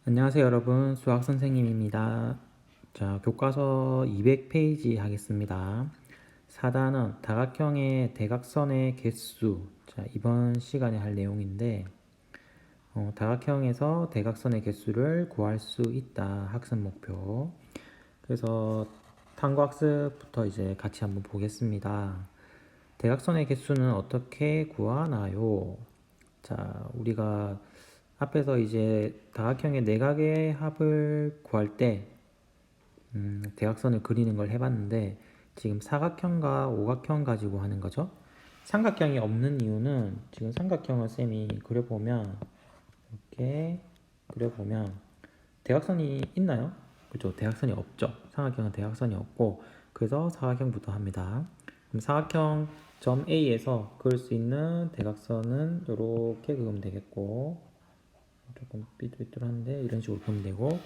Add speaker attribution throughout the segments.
Speaker 1: 안녕하세요 여러분, 수학 선생님입니다. 자, 교과서 200페이지 하겠습니다. 4단원 다각형의 대각선의 개수. 자, 이번 시간에 할 내용인데 다각형에서 대각선의 개수를 구할 수 있다. 학습 목표. 그래서 탐구학습부터 이제 같이 한번 보겠습니다. 대각선의 개수는 어떻게 구하나요? 자, 우리가 앞에서 이제 다각형의 내각의 합을 구할 때 대각선을 그리는 걸 해봤는데 지금 사각형과 오각형 가지고 하는 거죠. 삼각형이 없는 이유는 지금 삼각형을 쌤이 그려보면 이렇게 그려보면 대각선이 있나요? 그죠? 대각선이 없죠. 삼각형은 대각선이 없고 그래서 사각형부터 합니다. 그럼 사각형 점 A에서 그을 수 있는 대각선은 이렇게 그으면 되겠고 조금 삐뚤삐뚤한데 이런 식으로 그으면 되고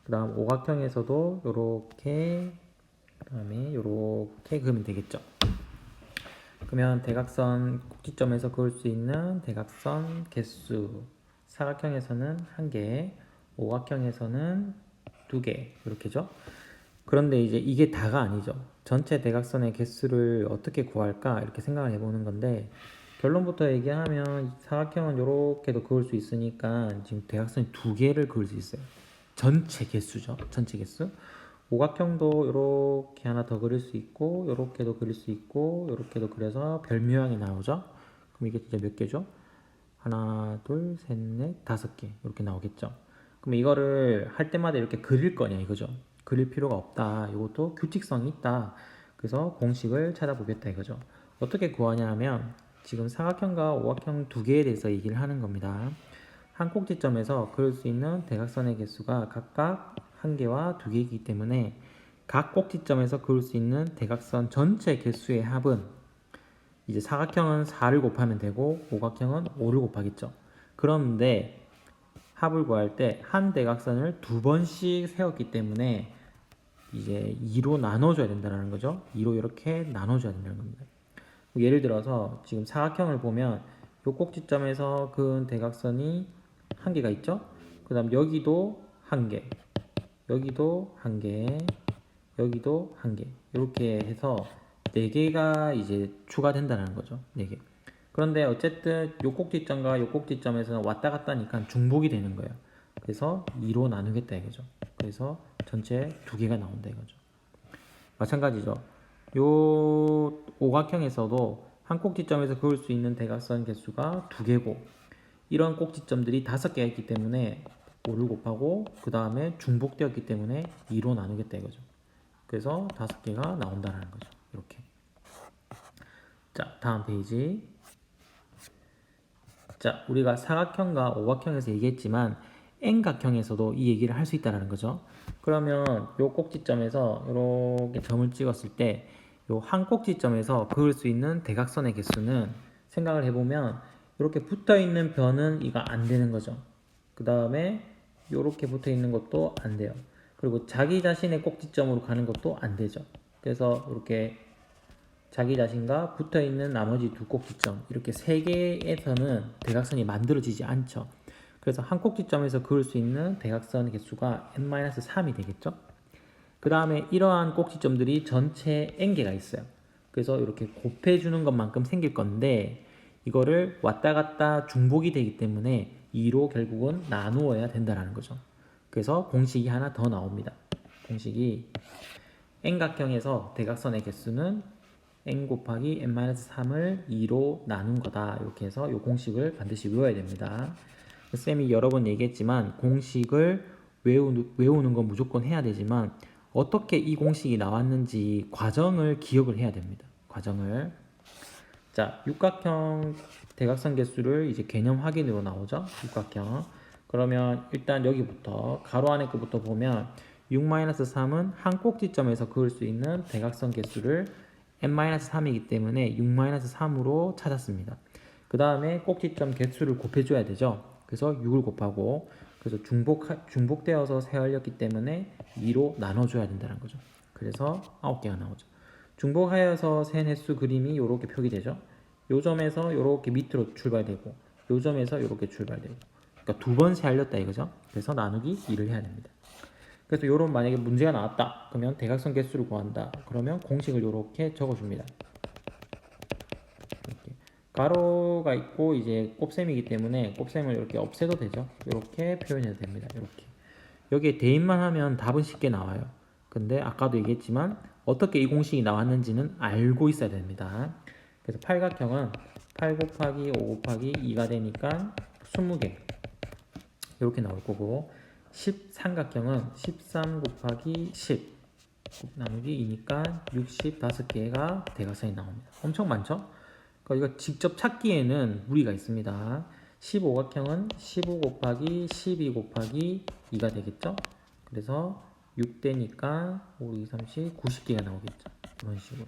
Speaker 1: 그 다음 오각형에서도 이렇게 그 다음에 이렇게 그으면 되겠죠. 그러면 대각선 꼭지점에서 그을 수 있는 대각선 개수 사각형에서는 1개, 오각형에서는 2개 이렇게죠. 그런데 이제 이게 다가 아니죠. 전체 대각선의 개수를 어떻게 구할까 이렇게 생각을 해보는 건데 결론부터 얘기하면 사각형은 이렇게도 그을 수 있으니까 지금 대각선이 2개를 그을 수 있어요. 전체 개수죠. 전체 개수. 오각형도 이렇게 하나 더 그릴 수 있고 이렇게도 그릴 수 있고 이렇게도 그려서 별 모양이 나오죠. 그럼 이게 진짜 몇 개죠? 하나, 둘, 셋, 넷, 5개 이렇게 나오겠죠. 그럼 이거를 할 때마다 이렇게 그릴 거냐 이거죠. 그릴 필요가 없다. 이것도 규칙성이 있다. 그래서 공식을 찾아보겠다 이거죠. 어떻게 구하냐 하면 지금 사각형과 오각형 2개에 대해서 얘기를 하는 겁니다. 한 꼭지점에서 그릴 수 있는 대각선의 개수가 각각 1개와 2개이기 때문에 각 꼭지점에서 그을 수 있는 대각선 전체 개수의 합은 이제 사각형은 4를 곱하면 되고 오각형은 5를 곱하겠죠. 그런데 합을 구할 때 한 대각선을 2번씩 세웠기 때문에 이제 2로 나눠줘야 된다는 거죠. 2로 이렇게 나눠줘야 된다는 겁니다. 예를 들어서 지금 사각형을 보면 이 꼭지점에서 그은 대각선이 1개가 있죠. 그 다음 여기도 1개, 여기도 1개, 여기도 1개 이렇게 해서 4개가 이제 추가된다는 거죠. 4개. 그런데 어쨌든 요 꼭지점과 요 꼭지점에서는 왔다 갔다 하니까 중복이 되는 거예요. 그래서 2로 나누겠다 이거죠. 그래서 전체 2개가 나온다 이거죠. 마찬가지죠. 요 오각형에서도 한 꼭지점에서 그을 수 있는 대각선 개수가 2개고 이런 꼭지점들이 5개가 있기 때문에 5를 곱하고 그 다음에 중복되었기 때문에 2로 나누겠다 이거죠. 그래서 5개가 나온다는 거죠. 이렇게. 자, 다음 페이지. 자, 우리가 사각형과 오각형에서 얘기했지만 N각형에서도 이 얘기를 할 수 있다는 거죠. 그러면 요 꼭지점에서 이렇게 점을 찍었을 때 요 한 꼭지점에서 그을 수 있는 대각선의 개수는 생각을 해보면 이렇게 붙어있는 변은 이거 안 되는 거죠. 그 다음에 이렇게 붙어있는 것도 안 돼요. 그리고 자기 자신의 꼭지점으로 가는 것도 안 되죠. 그래서 이렇게 자기 자신과 붙어있는 나머지 2꼭지점 이렇게 3개에서는 대각선이 만들어지지 않죠. 그래서 한 꼭지점에서 그을 수 있는 대각선 개수가 n-3이 되겠죠. 그 다음에 이러한 꼭지점들이 전체 n개가 있어요. 그래서 이렇게 곱해주는 것만큼 생길 건데 이거를 왔다 갔다 중복이 되기 때문에 2로 결국은 나누어야 된다는 거죠. 그래서 공식이 하나 더 나옵니다. 공식이 n각형에서 대각선의 개수는 n 곱하기 n-3을 2로 나눈 거다. 이렇게 해서 이 공식을 반드시 외워야 됩니다. 쌤이 여러 번 얘기했지만 공식을 외우는 건 무조건 해야 되지만 어떻게 이 공식이 나왔는지 과정을 기억을 해야 됩니다. 과정을. 자, 육각형 대각선 개수를 이제 개념 확인으로 나오죠. 육각형. 그러면 일단 여기부터 가로 안에 거부터 보면 6-3은 한 꼭지점에서 그을 수 있는 대각선 개수를 n-3이기 때문에 6-3으로 찾았습니다. 그 다음에 꼭지점 개수를 곱해줘야 되죠. 그래서 6을 곱하고 그래서 중복되어서 세열렸기 때문에 2로 나눠줘야 된다는 거죠. 그래서 9개가 나오죠. 중복하여서 센 횟수 그림이 이렇게 표기되죠. 요 점에서 이렇게 밑으로 출발되고 요 점에서 이렇게 출발되고 그러니까 두 번 세알렸다 이거죠. 그래서 나누기 2를 해야 됩니다. 그래서 요런 만약에 문제가 나왔다. 그러면 대각선 개수를 구한다. 그러면 공식을 이렇게 적어줍니다. 이렇게. 가로가 있고 이제 곱셈이기 때문에 곱셈을 이렇게 없애도 되죠. 이렇게 표현해도 됩니다. 이렇게. 여기에 대입만 하면 답은 쉽게 나와요. 근데 아까도 얘기했지만 어떻게 이 공식이 나왔는지는 알고 있어야 됩니다. 그래서 팔각형은 8 곱하기 5 곱하기 2가 되니까 20개 이렇게 나올 거고, 13각형은 13 곱하기 10 나누기 2니까 65개가 대각선이 나옵니다. 엄청 많죠? 그러니까 이거 직접 찾기에는 무리가 있습니다. 15각형은 15 곱하기 12 곱하기 2가 되겠죠? 그래서 6대니까 5, 2, 30, 90개가 나오겠죠. 이런 식으로.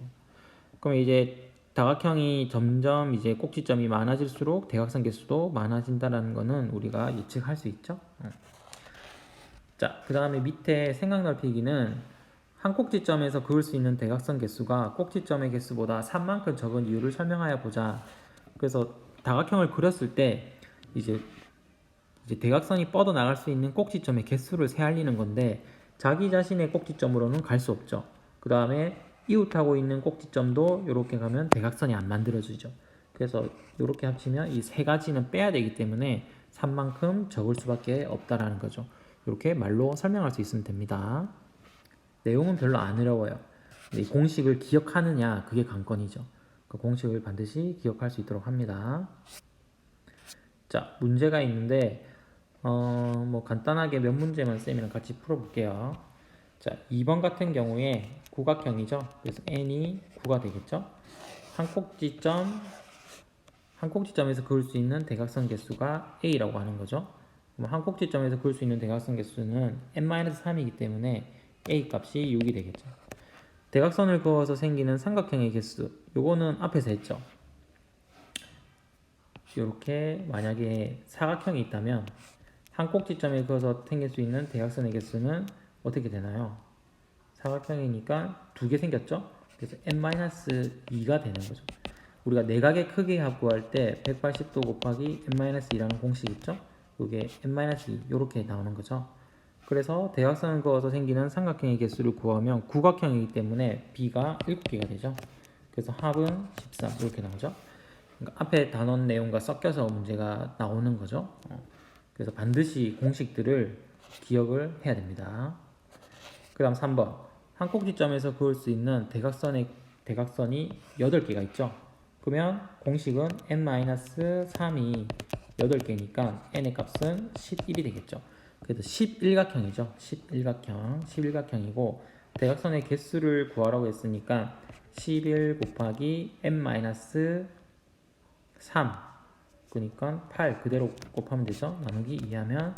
Speaker 1: 그럼 이제 다각형이 점점 이제 꼭지점이 많아질수록 대각선 개수도 많아진다는 거는 우리가 예측할 수 있죠. 자, 그 다음에 밑에 생각 넓히기는 한 꼭지점에서 그을 수 있는 대각선 개수가 꼭지점의 개수보다 3만큼 적은 이유를 설명하여 보자. 그래서 다각형을 그렸을 때 이제 대각선이 뻗어 나갈 수 있는 꼭지점의 개수를 세알리는 건데, 자기 자신의 꼭지점으로는 갈 수 없죠. 그 다음에 이웃하고 있는 꼭지점도 이렇게 가면 대각선이 안 만들어지죠. 그래서 이렇게 합치면 이 세 가지는 빼야 되기 때문에 3만큼 적을 수밖에 없다라는 거죠. 이렇게 말로 설명할 수 있으면 됩니다. 내용은 별로 안 어려워요. 이 공식을 기억하느냐, 그게 관건이죠. 그 공식을 반드시 기억할 수 있도록 합니다. 자, 문제가 있는데 뭐 간단하게 몇 문제만 쌤이랑 같이 풀어볼게요. 자, 2번 같은 경우에 구각형이죠. 그래서 n이 9가 되겠죠. 한 꼭지점에서 그을 수 있는 대각선 개수가 a라고 하는 거죠. 그럼 한 꼭지점에서 그을 수 있는 대각선 개수는 n-3이기 때문에 a 값이 6이 되겠죠. 대각선을 그어서 생기는 삼각형의 개수, 요거는 앞에서 했죠. 이렇게 만약에 사각형이 있다면 한 꼭지점에 그어서 생길 수 있는 대각선의 개수는 어떻게 되나요? 사각형이니까 두 개 생겼죠? 그래서 n-2가 되는 거죠. 우리가 내각의 크기 합구할 때 180도 곱하기 n-2라는 공식 있죠? 이게 n-2 이렇게 나오는 거죠. 그래서 대각선을 그어서 생기는 삼각형의 개수를 구하면 구각형이기 때문에 b가 7개가 되죠. 그래서 합은 13 이렇게 나오죠. 그러니까 앞에 단원 내용과 섞여서 문제가 나오는 거죠. 그래서 반드시 공식들을 기억을 해야 됩니다. 그 다음 3번. 한 꼭지점에서 그을 수 있는 대각선이 8개가 있죠. 그러면 공식은 n-3이 8개니까 n의 값은 11이 되겠죠. 그래서 11각형이죠. 11각형이고 대각선의 개수를 구하라고 했으니까 11 곱하기 n-3 그러니까 8 그대로 곱하면 되죠. 나누기 2하면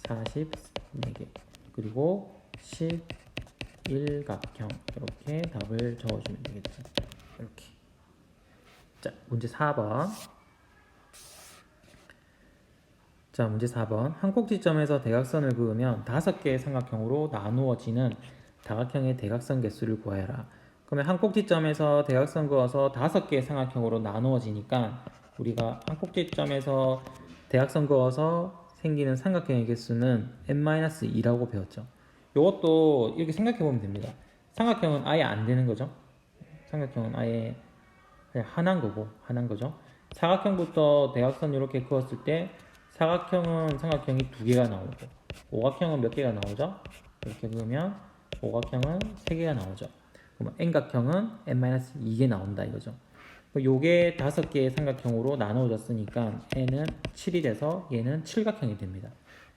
Speaker 1: 44개. 그리고 11각형 이렇게 답을 적어주면 되겠죠. 이렇게. 자, 문제 4번. 자, 문제 4번. 한 꼭지점에서 대각선을 그으면 5개의 삼각형으로 나누어지는 다각형의 대각선 개수를 구하여라. 그러면 한 꼭지점에서 대각선 그어서 5개의 삼각형으로 나누어지니까 우리가 한 꼭지점에서 대각선 그어서 생기는 삼각형의 개수는 n-2라고 배웠죠. 이것도 이렇게 생각해 보면 됩니다. 삼각형은 아예 안 되는 거죠. 삼각형은 아예 그냥 하나인 거죠. 사각형부터 대각선 이렇게 그었을 때 사각형은 삼각형이 2개가 나오고 오각형은 몇 개가 나오죠? 이렇게 그으면 오각형은 3개가 나오죠. 그럼 n각형은 n-2개 나온다 이거죠. 요게 5개의 삼각형으로 나누어졌으니까 n은 7이 돼서 얘는 7각형이 됩니다.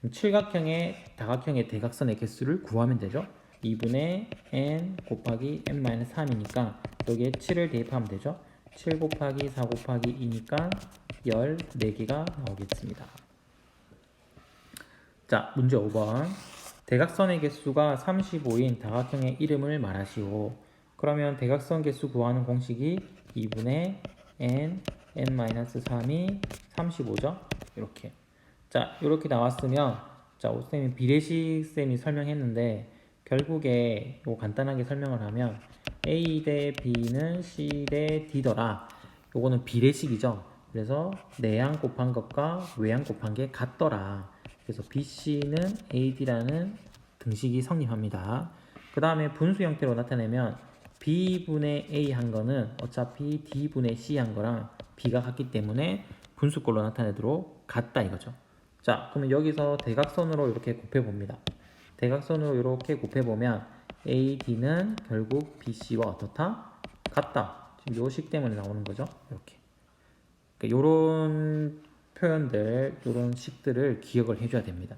Speaker 1: 7각형의 다각형의 대각선의 개수를 구하면 되죠. 2분의 n 곱하기 n-3이니까 여기에 7을 대입하면 되죠. 7 곱하기 4 곱하기 2니까 14개가 나오겠습니다. 자, 문제 5번. 대각선의 개수가 35인 다각형의 이름을 말하시오. 그러면 대각선 개수 구하는 공식이 2분의 n-3이 35죠? 이렇게. 자, 이렇게 나왔으면, 자, 오쌤이 비례식 쌤이 설명했는데, 결국에 이거 간단하게 설명을 하면, A 대 B는 C 대 D더라. 요거는 비례식이죠. 그래서 내양 곱한 것과 외양 곱한 게 같더라. 그래서 BC는 AD라는 등식이 성립합니다. 그 다음에 분수 형태로 나타내면 B분의 A 한 거는 어차피 D분의 C 한 거랑 B가 같기 때문에 분수꼴로 나타내도록 같다 이거죠. 자, 그러면 여기서 대각선으로 이렇게 곱해봅니다. 대각선으로 이렇게 곱해보면 AD는 결국 BC와 어떻다? 같다. 지금 요 식 때문에 나오는 거죠. 이렇게. 그러니까 요런 표현들, 요런 식들을 기억을 해줘야 됩니다.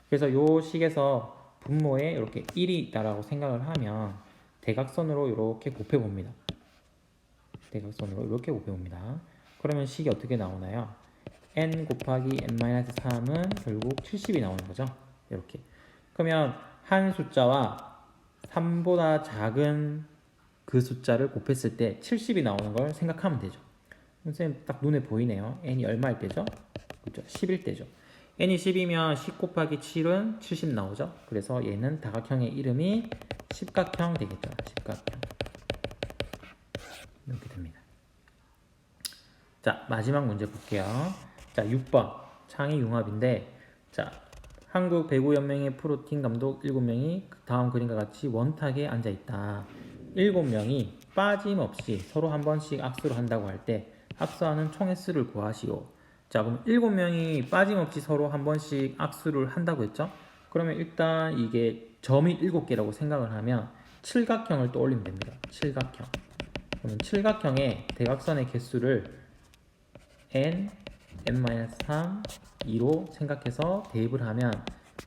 Speaker 1: 그래서 요 식에서 분모에 이렇게 1이 있다라고 생각을 하면 대각선으로 이렇게 곱해봅니다. 대각선으로 이렇게 곱해봅니다. 그러면 식이 어떻게 나오나요? n 곱하기 n-3은 결국 70이 나오는 거죠. 이렇게. 그러면 한 숫자와 3보다 작은 그 숫자를 곱했을 때 70이 나오는 걸 생각하면 되죠. 선생님 딱 눈에 보이네요. n이 얼마일 때죠? 그렇죠. 10일 때죠. n이 10이면 10 곱하기 7은 70 나오죠. 그래서 얘는 다각형의 이름이 십각형 되겠죠. 십각형. 이렇게 됩니다. 자, 마지막 문제 볼게요. 자, 6번 창의융합인데, 자, 한국 배구연맹의 프로팀 감독 7명이 다음 그림과 같이 원탁에 앉아있다. 7명이 빠짐없이 서로 한 번씩 악수를 한다고 할 때 악수하는 총 횟수를 구하시오. 자, 그럼 7명이 빠짐없이 서로 한 번씩 악수를 한다고 했죠? 그러면 일단 이게 점이 7개라고 생각을 하면 칠각형을 떠올리면 됩니다. 칠각형. 그러면 칠각형의 대각선의 개수를 n, n-3, 2로 생각해서 대입을 하면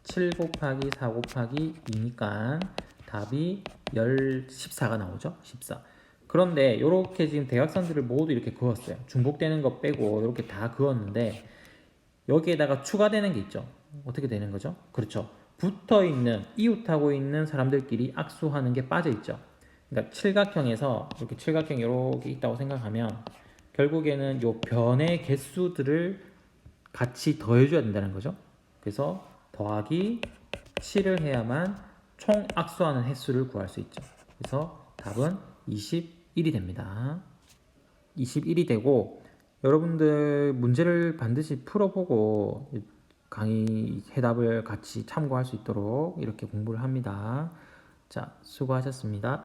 Speaker 1: 7 곱하기 4 곱하기 2니까 답이 14가 나오죠. 14. 그런데 이렇게 지금 대각선들을 모두 이렇게 그었어요. 중복되는 거 빼고 이렇게 다 그었는데 여기에다가 추가되는 게 있죠. 어떻게 되는 거죠? 그렇죠. 붙어 있는, 이웃하고 있는 사람들끼리 악수하는 게 빠져 있죠. 그러니까 칠각형에서 이렇게 칠각형이 이렇게 있다고 생각하면 결국에는 요 변의 개수들을 같이 더해줘야 된다는 거죠. 그래서 더하기 7을 해야만 총 악수하는 횟수를 구할 수 있죠. 그래서 답은 21이 됩니다. 21이 되고 여러분들 문제를 반드시 풀어보고 강의 해답을 같이 참고할 수 있도록 이렇게 공부를 합니다. 자, 수고하셨습니다.